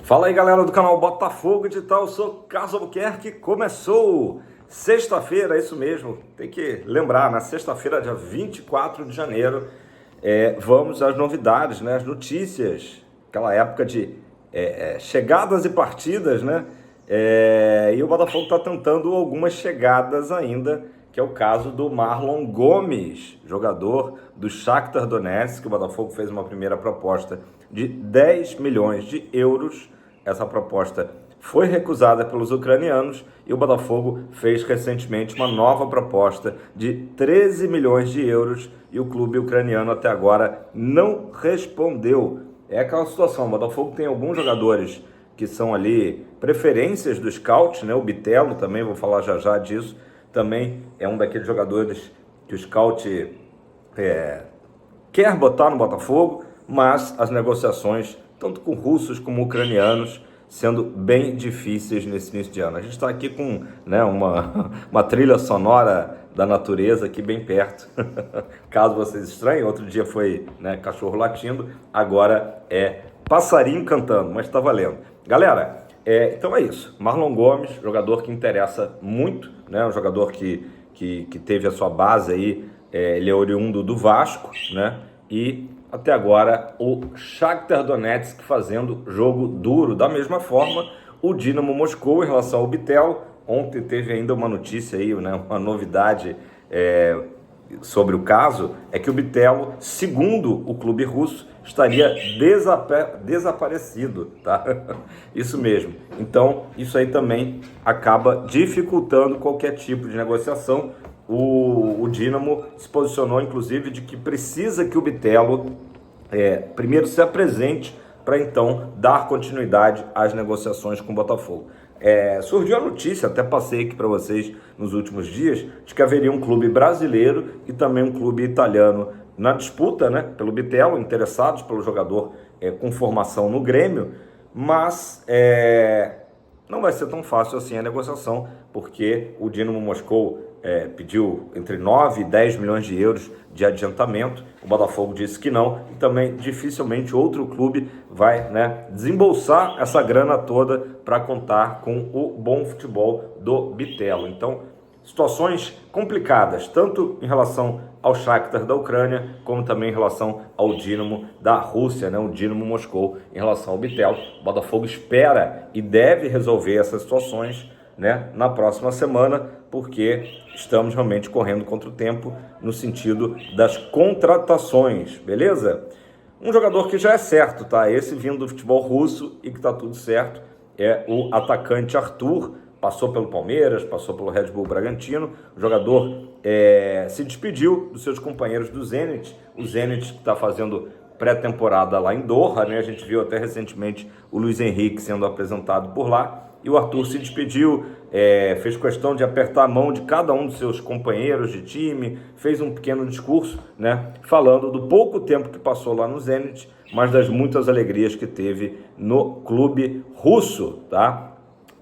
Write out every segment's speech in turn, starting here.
Fala aí, galera do canal Botafogo Digital, eu sou Carlos Albuquerque. Começou sexta-feira, é isso mesmo, tem que lembrar, na sexta-feira, dia 24 de janeiro, vamos às novidades, né, as notícias, aquela época de chegadas e partidas, né, e o Botafogo está tentando algumas chegadas ainda, que é o caso do Marlon Gomes, jogador do Shakhtar Donetsk, que o Botafogo fez uma primeira proposta de 10 milhões de euros. Essa proposta foi recusada pelos ucranianos e o Botafogo fez recentemente uma nova proposta de 13 milhões de euros e o clube ucraniano até agora não respondeu. É aquela situação, o Botafogo tem alguns jogadores que são ali preferências do scout, né? O Bitelo também, vou falar já já disso, também é um daqueles jogadores que o scout quer botar no Botafogo, mas as negociações, tanto com russos como ucranianos, sendo bem difíceis nesse início de ano. A gente está aqui com, né, uma trilha sonora da natureza aqui bem perto. Caso vocês estranhem, outro dia foi, né, cachorro latindo, agora é passarinho cantando, mas está valendo. Galera, então é isso. Marlon Gomes, jogador que interessa muito, né, um jogador que teve a sua base aí, ele é oriundo do Vasco, né, e até agora o Shakhtar Donetsk fazendo jogo duro. Da mesma forma, o Dinamo Moscou em relação ao Bitelo. Ontem teve ainda uma notícia aí, né, uma novidade sobre o caso, é que o Bitelo, segundo o clube russo, estaria desaparecido, tá? Isso mesmo. Então, isso aí também acaba dificultando qualquer tipo de negociação. O Dinamo se posicionou, inclusive, de que precisa que o Bitelo primeiro se apresente para então dar continuidade às negociações com o Botafogo. Surgiu a notícia, até passei aqui para vocês nos últimos dias, de que haveria um clube brasileiro e também um clube italiano na disputa, né, pelo Bitelo, interessados pelo jogador com formação no Grêmio, mas não vai ser tão fácil assim a negociação, porque o Dinamo Moscou pediu entre 9 e 10 milhões de euros de adiantamento, o Botafogo disse que não, e também dificilmente outro clube vai, né, desembolsar essa grana toda para contar com o bom futebol do Bitelo. Então, situações complicadas, tanto em relação ao Shakhtar da Ucrânia, como também em relação ao Dinamo da Rússia, né, o Dinamo Moscou, em relação ao Bitelo. O Botafogo espera e deve resolver essas situações, né, na próxima semana, porque estamos realmente correndo contra o tempo no sentido das contratações, beleza? Um jogador que já é certo, tá? Esse vindo do futebol russo e que tá tudo certo é o atacante Arthur. Passou pelo Palmeiras, passou pelo Red Bull Bragantino. O jogador se despediu dos seus companheiros do Zenit. O Zenit está fazendo pré-temporada lá em Doha, né? A gente viu até recentemente o Luiz Henrique sendo apresentado por lá. E o Arthur se despediu, fez questão de apertar a mão de cada um dos seus companheiros de time, fez um pequeno discurso, né, falando do pouco tempo que passou lá no Zenit, mas das muitas alegrias que teve no clube russo, tá?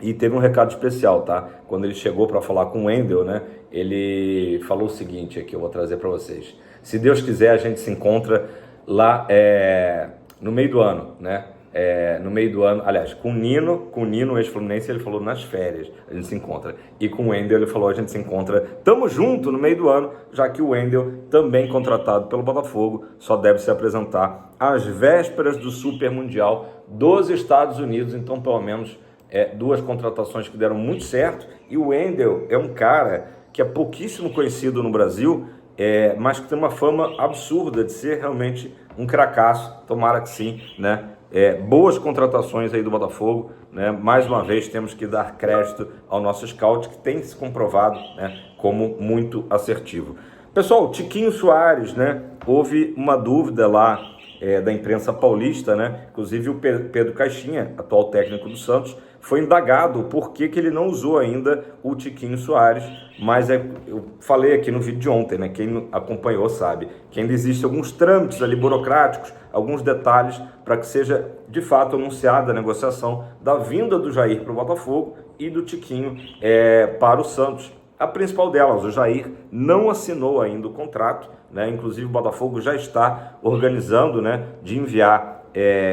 E teve um recado especial, tá? Quando ele chegou para falar com o Wendel, né, ele falou o seguinte aqui, eu vou trazer para vocês. Se Deus quiser, a gente se encontra lá no meio do ano, né? No meio do ano, aliás, com o Nino, ex-Fluminense, ele falou nas férias, a gente se encontra. E com o Wendel, ele falou, a gente se encontra, tamo junto no meio do ano, já que o Wendel, também contratado pelo Botafogo, só deve se apresentar às vésperas do Super Mundial dos Estados Unidos. Então, pelo menos, duas contratações que deram muito certo. E o Wendel é um cara que é pouquíssimo conhecido no Brasil, mas que tem uma fama absurda de ser realmente um cracaço. Tomara que sim, né? Boas contratações aí do Botafogo, né? Mais uma vez temos que dar crédito ao nosso scout, que tem se comprovado, né, como muito assertivo. Pessoal, Tiquinho Soares, né? Houve uma dúvida lá da imprensa paulista, né? Inclusive o Pedro Caixinha, atual técnico do Santos, foi indagado por que ele não usou ainda o Tiquinho Soares, mas eu falei aqui no vídeo de ontem, né? Quem acompanhou sabe que ainda existem alguns trâmites ali burocráticos, alguns detalhes para que seja de fato anunciada a negociação da vinda do Jair para o Botafogo e do Tiquinho para o Santos. A principal delas, o Jair não assinou ainda o contrato, né? Inclusive o Botafogo já está organizando, né, de enviar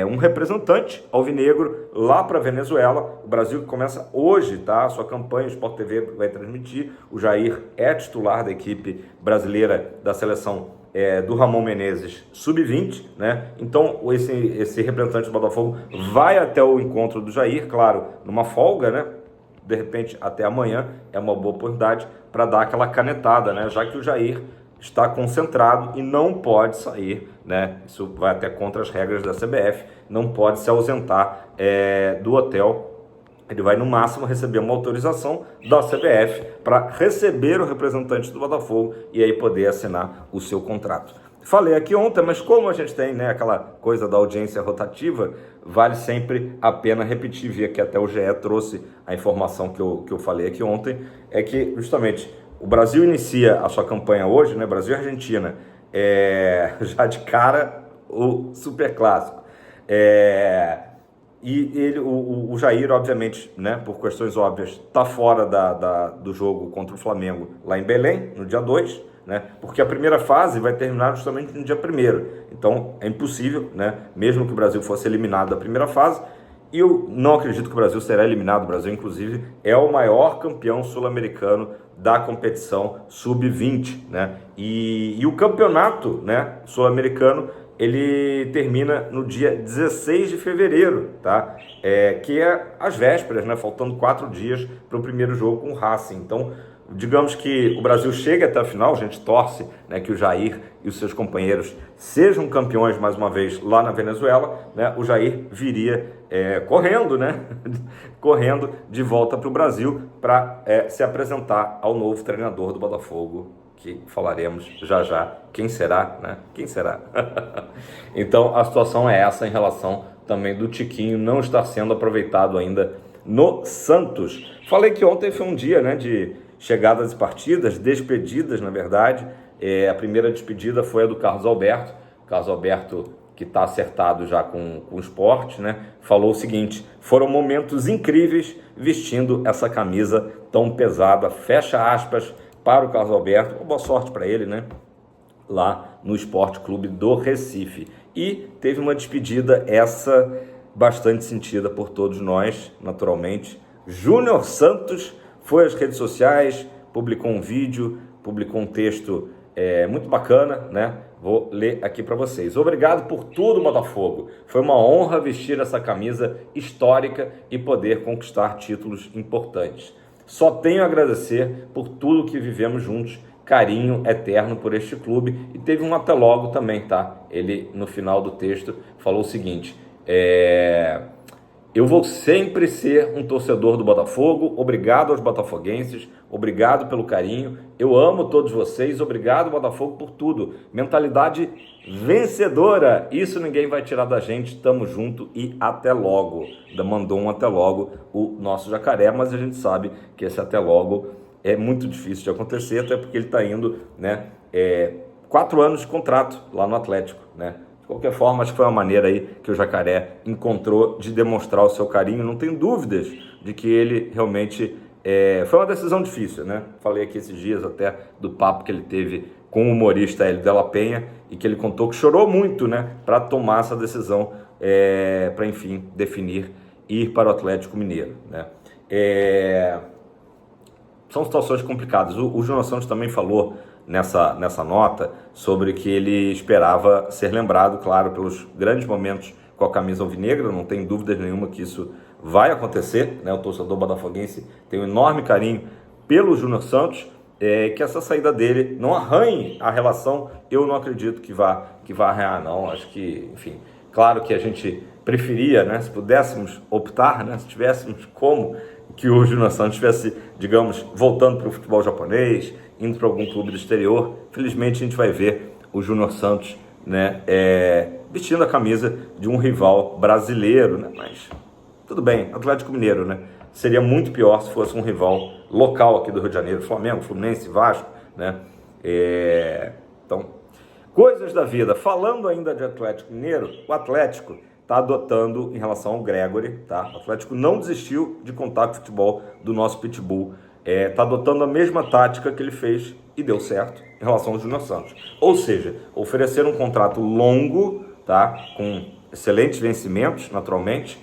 um representante alvinegro lá para a Venezuela. O Brasil que começa hoje, tá? A sua campanha, o Sport TV vai transmitir. O Jair é titular da equipe brasileira da seleção do Ramon Menezes sub-20, né? Então esse representante do Botafogo vai até o encontro do Jair, claro, numa folga, né? De repente até amanhã é uma boa oportunidade para dar aquela canetada, né? Já que o Jair está concentrado e não pode sair, né? Isso vai até contra as regras da CBF, não pode se ausentar do hotel. Ele vai no máximo receber uma autorização da CBF para receber o representante do Botafogo e aí poder assinar o seu contrato. Falei aqui ontem, mas como a gente tem, né, aquela coisa da audiência rotativa, vale sempre a pena repetir, via que até o GE trouxe a informação que eu falei aqui ontem, é que justamente o Brasil inicia a sua campanha hoje, né, Brasil e Argentina, já de cara o Superclássico. E o Jair, obviamente, né, por questões óbvias, está fora do jogo contra o Flamengo lá em Belém, no dia 2, né, porque a primeira fase vai terminar justamente no dia 1º. Então é impossível, né, mesmo que o Brasil fosse eliminado da primeira fase, e eu não acredito que o Brasil será eliminado. O Brasil, inclusive, é o maior campeão sul-americano da competição sub-20, né, e o campeonato, né, sul-americano ele termina no dia 16 de fevereiro, tá? Que é às vésperas, né? Faltando 4 dias para o primeiro jogo com o Racing. Então, digamos que o Brasil chega até a final, a gente torce, né, que o Jair e os seus companheiros sejam campeões mais uma vez lá na Venezuela, né? O Jair viria correndo, né? Correndo de volta para o Brasil para se apresentar ao novo treinador do Botafogo, que falaremos já já quem será, né? Quem será? Então a situação é essa em relação também do Tiquinho não estar sendo aproveitado ainda no Santos. Falei que ontem foi um dia, né, de chegadas e partidas, despedidas na verdade. A primeira despedida foi a do Carlos Alberto. Carlos Alberto, que está acertado já com o Sport, né, falou o seguinte: foram momentos incríveis vestindo essa camisa tão pesada, fecha aspas, para o Carlos Alberto. Boa sorte para ele, né? Lá no Esporte Clube do Recife. E teve uma despedida, essa bastante sentida por todos nós, naturalmente. Júnior Santos foi às redes sociais, publicou um vídeo, publicou um texto muito bacana, né? Vou ler aqui para vocês. Obrigado por tudo, Botafogo. Foi uma honra vestir essa camisa histórica e poder conquistar títulos importantes. Só tenho a agradecer por tudo que vivemos juntos, carinho eterno por este clube. E teve um até logo também, tá? Ele, no final do texto, falou o seguinte: eu vou sempre ser um torcedor do Botafogo, obrigado aos botafoguenses, obrigado pelo carinho, eu amo todos vocês, obrigado Botafogo por tudo, mentalidade vencedora, isso ninguém vai tirar da gente, tamo junto e até logo. Ainda mandou um até logo o nosso Jacaré, mas a gente sabe que esse até logo é muito difícil de acontecer, até porque ele está indo, né, 4 anos de contrato lá no Atlético, né? De qualquer forma, acho que foi uma maneira aí que o Jacaré encontrou de demonstrar o seu carinho. Não tenho dúvidas de que ele realmente foi uma decisão difícil, né? Falei aqui esses dias até do papo que ele teve com o humorista Hélio Della Penha e que ele contou que chorou muito, né, para tomar essa decisão, para enfim definir ir para o Atlético Mineiro, né? São situações complicadas. O Júnior Santos também falou nessa nota sobre que ele esperava ser lembrado, claro, pelos grandes momentos com a camisa alvinegra. Não tem dúvida nenhuma que isso vai acontecer, né? O torcedor botafoguense tem um enorme carinho pelo Júnior Santos, que essa saída dele não arranhe a relação. Eu não acredito que vá arranhar, não. Acho que, enfim, claro que a gente preferia, né, se pudéssemos optar, né, se tivéssemos como, que o Júnior Santos estivesse, digamos, voltando para o futebol japonês, indo para algum clube do exterior. Felizmente a gente vai ver o Júnior Santos, né, vestindo a camisa de um rival brasileiro, né? Mas tudo bem, Atlético Mineiro, né? Seria muito pior se fosse um rival local aqui do Rio de Janeiro, Flamengo, Fluminense, Vasco, né? Então, coisas da vida. Falando ainda de Atlético Mineiro, o Atlético está adotando em relação ao Gregory, tá? O Atlético não desistiu de contar com o futebol do nosso Pitbull. Está adotando a mesma tática que ele fez e deu certo em relação ao Júnior Santos. Ou seja, oferecer um contrato longo, tá, com excelentes vencimentos, naturalmente,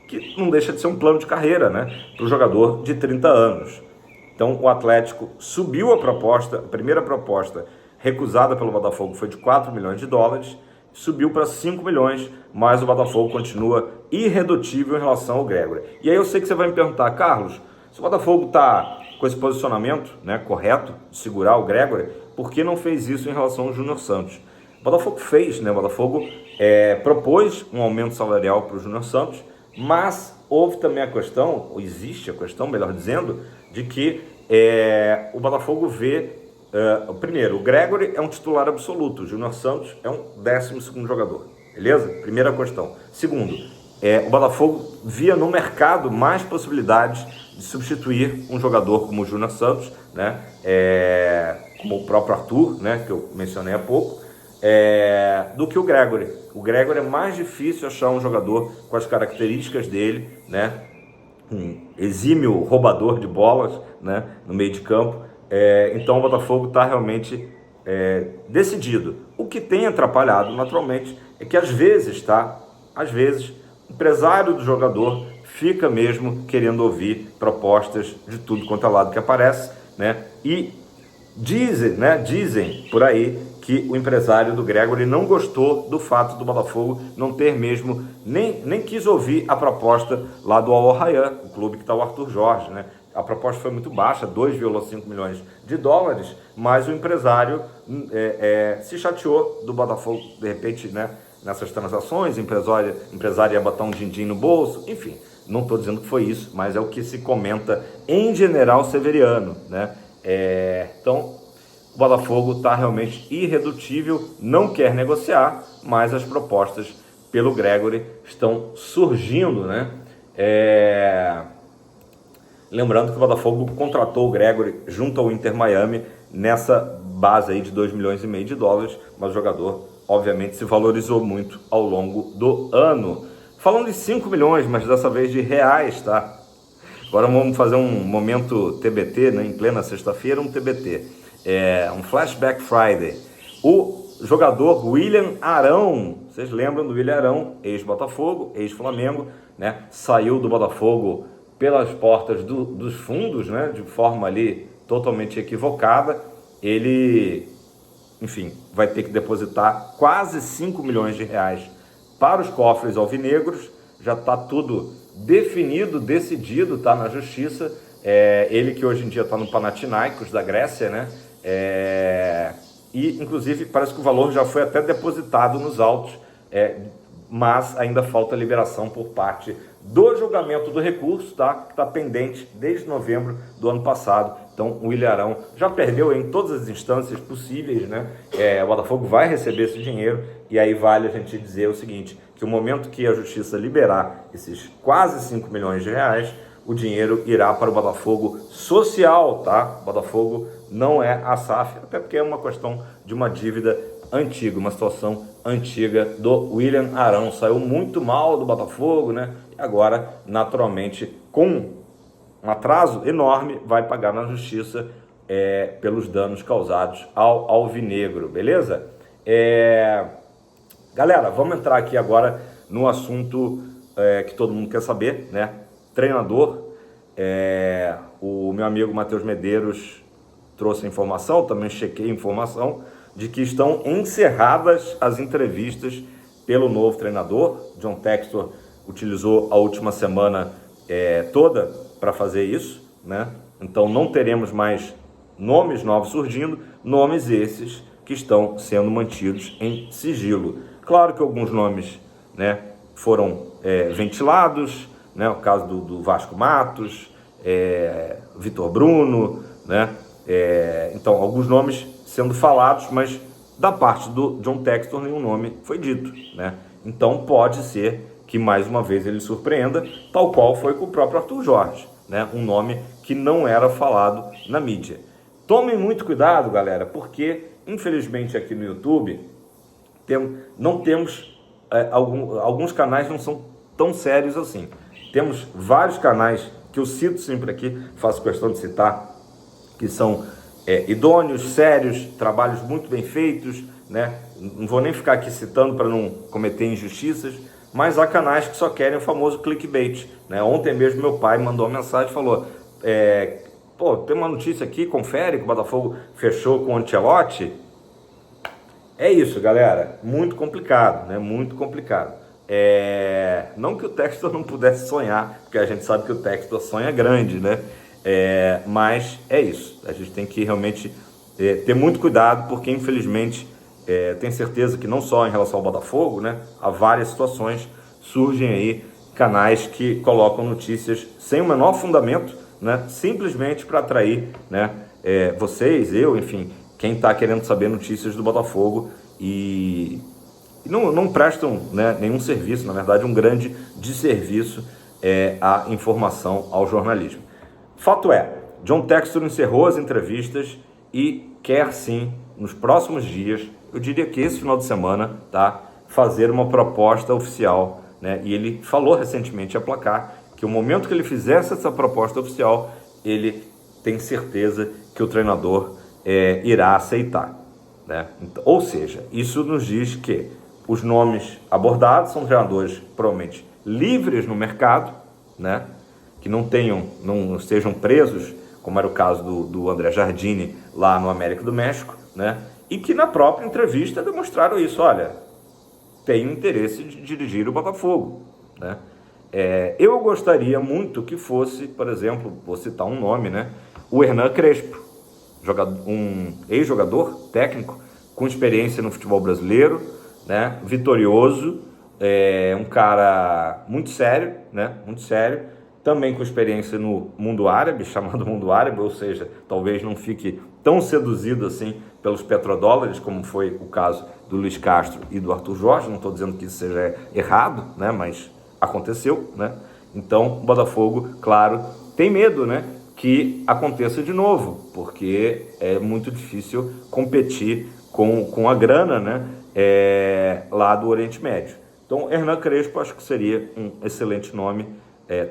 que não deixa de ser um plano de carreira, né, para o jogador de 30 anos. Então o Atlético subiu a proposta, a primeira proposta recusada pelo Botafogo foi de 4 milhões de dólares, subiu para 5 milhões, mas o Botafogo continua irredutível em relação ao Gregore. E aí eu sei que você vai me perguntar, Carlos, se o Botafogo está com esse posicionamento, né, correto, de segurar o Gregore, por que não fez isso em relação ao Júnior Santos? O Botafogo fez, né? O Botafogo propôs um aumento salarial para o Júnior Santos, mas houve também a questão, ou existe a questão, melhor dizendo, de que o Botafogo vê, primeiro, o Gregore é um titular absoluto, o Júnior Santos é um 12º jogador, beleza? Primeira questão. Segundo, o Botafogo via no mercado mais possibilidades de substituir um jogador como o Júnior Santos, né? Como o próprio Arthur, né? Que eu mencionei há pouco, do que o Gregore. O Gregore é mais difícil achar um jogador com as características dele, né? Um exímio roubador de bolas, né? No meio de campo. Então o Botafogo está realmente decidido. O que tem atrapalhado, naturalmente, é que às vezes, o empresário do jogador fica mesmo querendo ouvir propostas de tudo quanto é lado que aparece, né? E dizem por aí que o empresário do Gregore não gostou do fato do Botafogo não ter mesmo, nem quis ouvir a proposta lá do Al Rayyan, o clube que está o Arthur Jorge, né? A proposta foi muito baixa, 2,5 milhões de dólares, mas o empresário se chateou do Botafogo, de repente, né, nessas transações, o empresário ia botar um din-din no bolso, enfim, não estou dizendo que foi isso, mas é o que se comenta em general severiano, né? Então, o Botafogo está realmente irredutível, não quer negociar, mas as propostas pelo Gregore estão surgindo, né? Lembrando que o Botafogo contratou o Gregore junto ao Inter Miami nessa base aí de 2,5 milhões de dólares, mas o jogador, obviamente, se valorizou muito ao longo do ano. Falando de 5 milhões, mas dessa vez de reais, tá? Agora vamos fazer um momento TBT, né? Em plena sexta-feira, um TBT. Um Flashback Friday. O jogador William Arão, vocês lembram do William Arão, ex-Botafogo, ex-Flamengo, né? Saiu do Botafogo pelas portas dos fundos, né? De forma ali totalmente equivocada. Ele, enfim, vai ter que depositar quase 5 milhões de reais para os cofres alvinegros. Já está tudo definido, decidido, tá na justiça. Ele que hoje em dia está no Panathinaikos da Grécia, né? E inclusive parece que o valor já foi até depositado nos autos, mas ainda falta liberação por parte do julgamento do recurso, tá? Que está pendente desde novembro do ano passado. Então o William Arão já perdeu em todas as instâncias possíveis, né? O Botafogo vai receber esse dinheiro, e aí vale a gente dizer o seguinte, que o momento que a justiça liberar esses quase 5 milhões de reais, o dinheiro irá para o Botafogo Social, tá? O Botafogo não é a SAF, até porque é uma questão de uma dívida antiga, uma situação antiga do William Arão. Saiu muito mal do Botafogo, né? E agora, naturalmente, com um atraso enorme, vai pagar na justiça pelos danos causados ao alvinegro, beleza? Galera, vamos entrar aqui agora no assunto que todo mundo quer saber, né? Treinador. O meu amigo Matheus Medeiros trouxe a informação, também chequei a informação, de que estão encerradas as entrevistas pelo novo treinador. John Textor utilizou a última semana toda para fazer isso, né? Então não teremos mais nomes novos surgindo, nomes esses que estão sendo mantidos em sigilo. Claro que alguns nomes, né, foram ventilados, né? O caso do Vasco Matos, Vitor Bruno, né? Então alguns nomes sendo falados, mas da parte do John Textor nenhum nome foi dito, né? Então pode ser que mais uma vez ele surpreenda, tal qual foi com o próprio Arthur Jorge, né? Um nome que não era falado na mídia. Tomem muito cuidado, galera, porque infelizmente aqui no YouTube não temos alguns canais não são tão sérios assim. Temos vários canais que eu cito sempre aqui, faço questão de citar, que são idôneos, sérios, trabalhos muito bem feitos, né? Não vou nem ficar aqui citando para não cometer injustiças, mas há canais que só querem o famoso clickbait, né? Ontem mesmo meu pai mandou uma mensagem e falou: pô, tem uma notícia aqui, confere que o Botafogo fechou com o Ancelotti. É isso, galera, muito complicado, né? Muito complicado. Não que o Textor não pudesse sonhar, porque a gente sabe que o Textor sonha grande, né? Mas é isso, a gente tem que realmente ter muito cuidado, porque infelizmente tenho certeza que não só em relação ao Botafogo, né? Há várias situações, surgem aí canais que colocam notícias sem o menor fundamento, né? Simplesmente para atrair, né? Vocês, eu, enfim, quem está querendo saber notícias do Botafogo e não prestam, né, nenhum serviço, na verdade um grande desserviço à informação, ao jornalismo. Fato é, John Textor encerrou as entrevistas e quer sim, nos próximos dias, eu diria que esse final de semana, tá, fazer uma proposta oficial, né? E ele falou recentemente a Placar que o momento que ele fizesse essa proposta oficial, ele tem certeza que o treinador irá aceitar, né? Ou seja, isso nos diz que os nomes abordados são treinadores provavelmente livres no mercado, né? Que não estejam presos, como era o caso do André Jardine lá no América do México, né? E que na própria entrevista demonstraram isso: olha, tenho interesse de dirigir o Botafogo, né? Eu gostaria muito que fosse, por exemplo, vou citar um nome, né? O Hernan Crespo, um ex-jogador técnico com experiência no futebol brasileiro, né? Vitorioso, um cara muito sério, né? Muito sério, também com experiência no mundo árabe, chamado mundo árabe, ou seja, talvez não fique tão seduzido assim pelos petrodólares, como foi o caso do Luiz Castro e do Arthur Jorge. Não estou dizendo que isso seja errado, né? Mas aconteceu, né? Então, o Botafogo, claro, tem medo, né, que aconteça de novo, porque é muito difícil competir com a grana, né, lá do Oriente Médio. Então, Hernan Crespo acho que seria um excelente nome,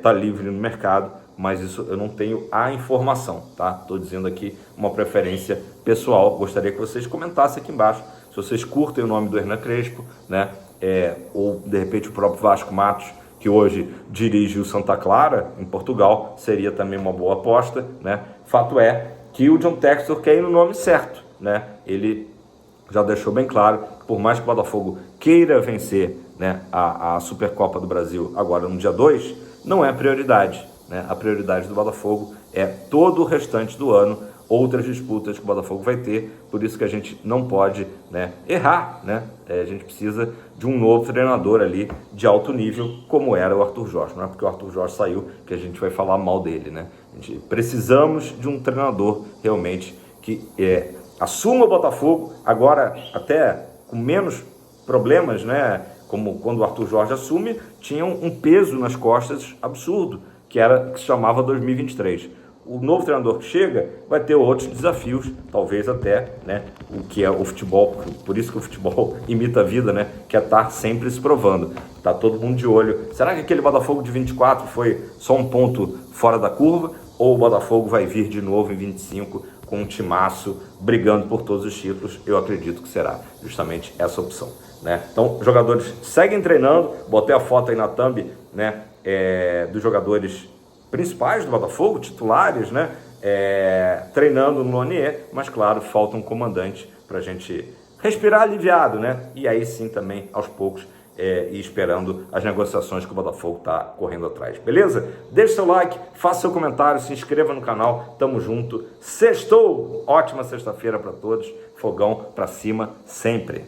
tá livre no mercado, mas isso eu não tenho a informação, tá? Estou dizendo aqui uma preferência pessoal. Gostaria que vocês comentassem aqui embaixo se vocês curtem o nome do Hernan Crespo, né? Ou de repente o próprio Vasco Matos, que hoje dirige o Santa Clara em Portugal, seria também uma boa aposta, né? Fato é que o John Textor quer ir no nome certo, né? Ele já deixou bem claro que por mais que o Botafogo queira vencer, né, a Supercopa do Brasil agora no dia 2, não é a prioridade, né? A prioridade do Botafogo é todo o restante do ano, outras disputas que o Botafogo vai ter, por isso que a gente não pode, né, errar, né? A gente precisa de um novo treinador ali de alto nível, como era o Arthur Jorge. Não é porque o Arthur Jorge saiu que a gente vai falar mal dele, né? Precisamos de um treinador realmente que assuma o Botafogo, agora até com menos problemas, né? Como quando o Arthur Jorge assume, tinha um peso nas costas absurdo, que se chamava 2023. O novo treinador que chega vai ter outros desafios, talvez até, né, o que é o futebol, por isso que o futebol imita a vida, né, que é estar sempre se provando. Tá todo mundo de olho. Será que aquele Botafogo de 24 foi só um ponto fora da curva? Ou o Botafogo vai vir de novo em 25 com um timaço brigando por todos os títulos? Eu acredito que será justamente essa opção, né? Então, os jogadores seguem treinando. Botei a foto aí na thumb, né, dos jogadores principais do Botafogo, titulares, né, treinando no Lonier, mas claro, falta um comandante para a gente respirar aliviado, né? E aí sim também, aos poucos, e esperando as negociações que o Botafogo está correndo atrás, beleza? Deixe seu like, faça seu comentário, se inscreva no canal, tamo junto. Sextou! Ótima sexta-feira para todos, fogão para cima sempre.